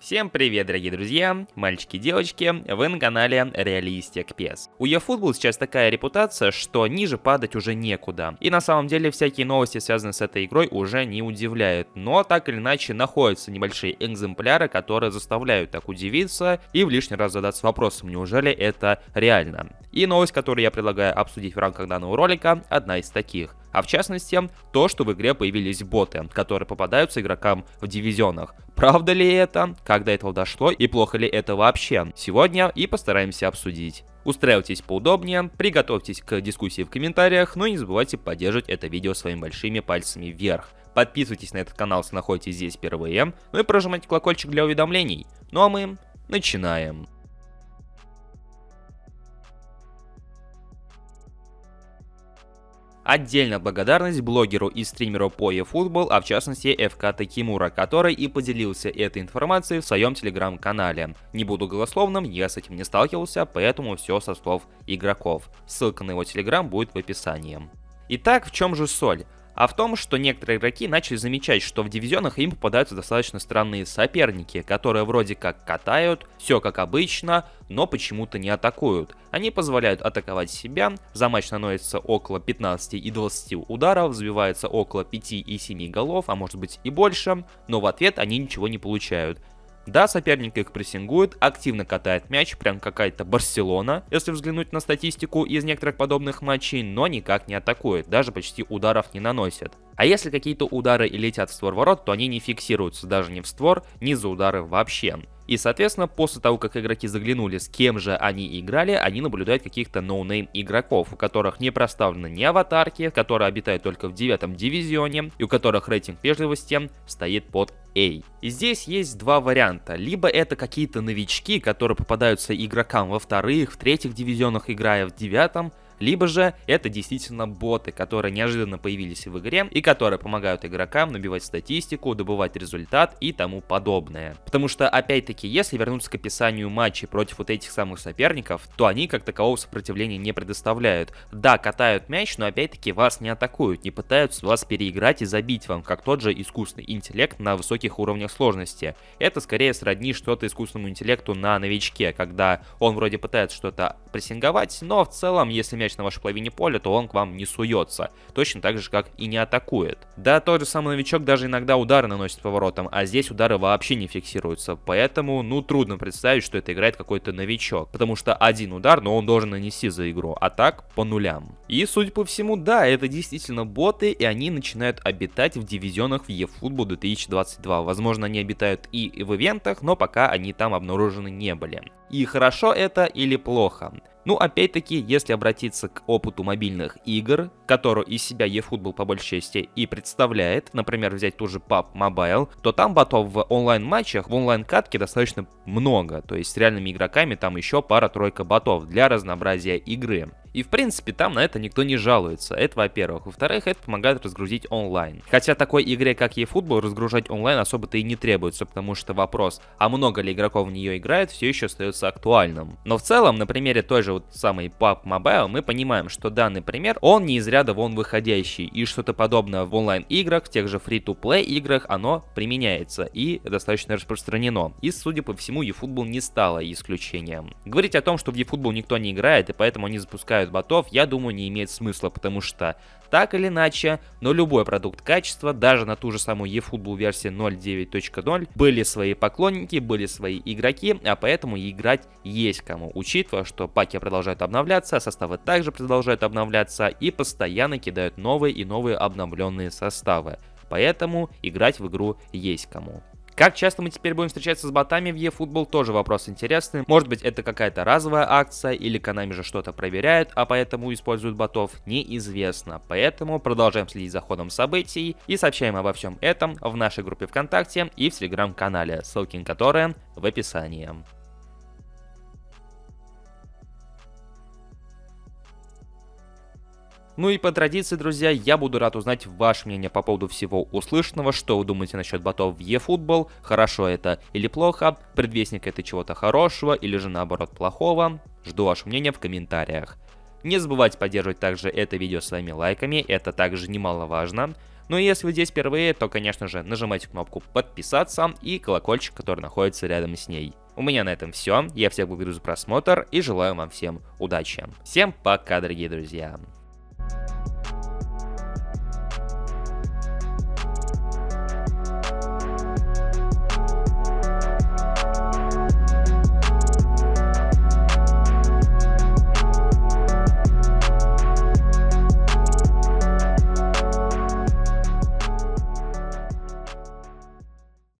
Всем привет, дорогие друзья, мальчики и девочки, вы на канале Realistic PES. У eFootball сейчас такая репутация, что ниже падать уже некуда. И на самом деле всякие новости, связанные с этой игрой, уже не удивляют. Но так или иначе находятся небольшие экземпляры, которые заставляют так удивиться и в лишний раз задаться вопросом, неужели это реально. И новость, которую я предлагаю обсудить в рамках данного ролика, одна из таких. А в частности, то, что в игре появились боты, которые попадаются игрокам в дивизионах. Правда ли это? Как до этого дошло и плохо ли это вообще? Сегодня и постараемся обсудить. Устраивайтесь поудобнее, приготовьтесь к дискуссии в комментариях, но и не забывайте поддерживать это видео своими большими пальцами вверх. Подписывайтесь на этот канал, если находитесь здесь впервые, ну и прожимайте колокольчик для уведомлений. Ну а мы начинаем. Отдельная благодарность блогеру и стримеру по eFootball, а в частности ФК Такимура, который и поделился этой информацией в своем телеграм-канале. Не буду голословным, я с этим не сталкивался, поэтому все со слов игроков. Ссылка на его телеграм будет в описании. Итак, в чем же соль? А в том, что некоторые игроки начали замечать, что в дивизионах им попадаются достаточно странные соперники, которые вроде как катают, все как обычно, но почему-то не атакуют. Они позволяют атаковать себя, за матч наносится около 15 и 20 ударов, забивается около 5 и 7 голов, а может быть и больше, но в ответ они ничего не получают. Да, соперник их прессингует, активно катает мяч, прям какая-то Барселона, если взглянуть на статистику из некоторых подобных матчей, но никак не атакует, даже почти ударов не наносит. А если какие-то удары и летят в створ ворот, то они не фиксируются даже ни в створ, ни за удары вообще. И, соответственно, после того, как игроки заглянули, с кем же они играли, они наблюдают каких-то ноунейм игроков, у которых не проставлены ни аватарки, которые обитают только в 9 дивизионе, и у которых рейтинг вежливости стоит под A. И здесь есть два варианта. Либо это какие-то новички, которые попадаются игрокам во вторых, в третьих дивизионах, играя в 9, либо же это действительно боты, которые неожиданно появились в игре и которые помогают игрокам набивать статистику, добывать результат и тому подобное. Потому что, опять-таки, если вернуться к описанию матчей против вот этих самых соперников, то они как такового сопротивления не предоставляют. Да, катают мяч, но опять-таки вас не атакуют, не пытаются вас переиграть и забить вам, как тот же искусственный интеллект на высоких уровнях сложности. Это скорее сродни что-то искусственному интеллекту на новичке, когда он вроде пытается что-то прессинговать, но в целом, если мяч на вашей половине поля, то он к вам не суется. Точно так же, как и не атакует. Да, тот же самый новичок даже иногда удары наносит по воротам, а здесь удары вообще не фиксируются. Поэтому, трудно представить, что это играет какой-то новичок. Потому что один удар, но он должен нанести за игру, а так по нулям. И, судя по всему, да, это действительно боты, и они начинают обитать в дивизионах в eFootball 2022. Возможно, они обитают и в ивентах, но пока они там обнаружены не были. И хорошо это или плохо? Опять-таки, если обратиться к опыту мобильных игр, которую из себя eFootball по большей части и представляет, например, взять ту же PUBG Mobile, то там ботов в онлайн-матчах, в онлайн-катке достаточно много, то есть с реальными игроками там еще пара-тройка ботов для разнообразия игры. И в принципе там на это никто не жалуется, это во-первых. Во-вторых, это помогает разгрузить онлайн. Хотя такой игре, как eFootball, разгружать онлайн особо-то и не требуется, потому что вопрос, а много ли игроков в нее играет, все еще остается актуальным. Но в целом, на примере той же вот самой PUBG Mobile, мы понимаем, что данный пример, он не из ряда вон выходящий, и что-то подобное в онлайн-играх, в тех же free-to-play играх, оно применяется и достаточно распространено. И, судя по всему, eFootball не стало исключением. Говорить о том, что в eFootball никто не играет, и поэтому они запускают ботов, я думаю, не имеет смысла, потому что так или иначе, но любой продукт качества, даже на ту же самую eFootball версии 0.9.0, были свои поклонники, были свои игроки, а поэтому и играть есть кому, учитывая, что паки продолжают обновляться, составы также продолжают обновляться и постоянно кидают новые и новые обновленные составы. Поэтому играть в игру есть кому. Как часто мы теперь будем встречаться с ботами в eFootball, тоже вопрос интересный. Может быть, это какая-то разовая акция, или Konami же что-то проверяют, а поэтому используют ботов, неизвестно. Поэтому продолжаем следить за ходом событий и сообщаем обо всем этом в нашей группе ВКонтакте и в Телеграм-канале, ссылки на которые в описании. И по традиции, друзья, я буду рад узнать ваше мнение по поводу всего услышанного, что вы думаете насчет ботов в eFootball, хорошо это или плохо, предвестник это чего-то хорошего или же наоборот плохого. Жду ваше мнение в комментариях. Не забывайте поддерживать также это видео своими лайками, это также немаловажно. Ну и если вы здесь впервые, то, конечно же, нажимайте кнопку подписаться и колокольчик, который находится рядом с ней. У меня на этом все. Я всех благодарю за просмотр и желаю вам всем удачи. Всем пока, дорогие друзья.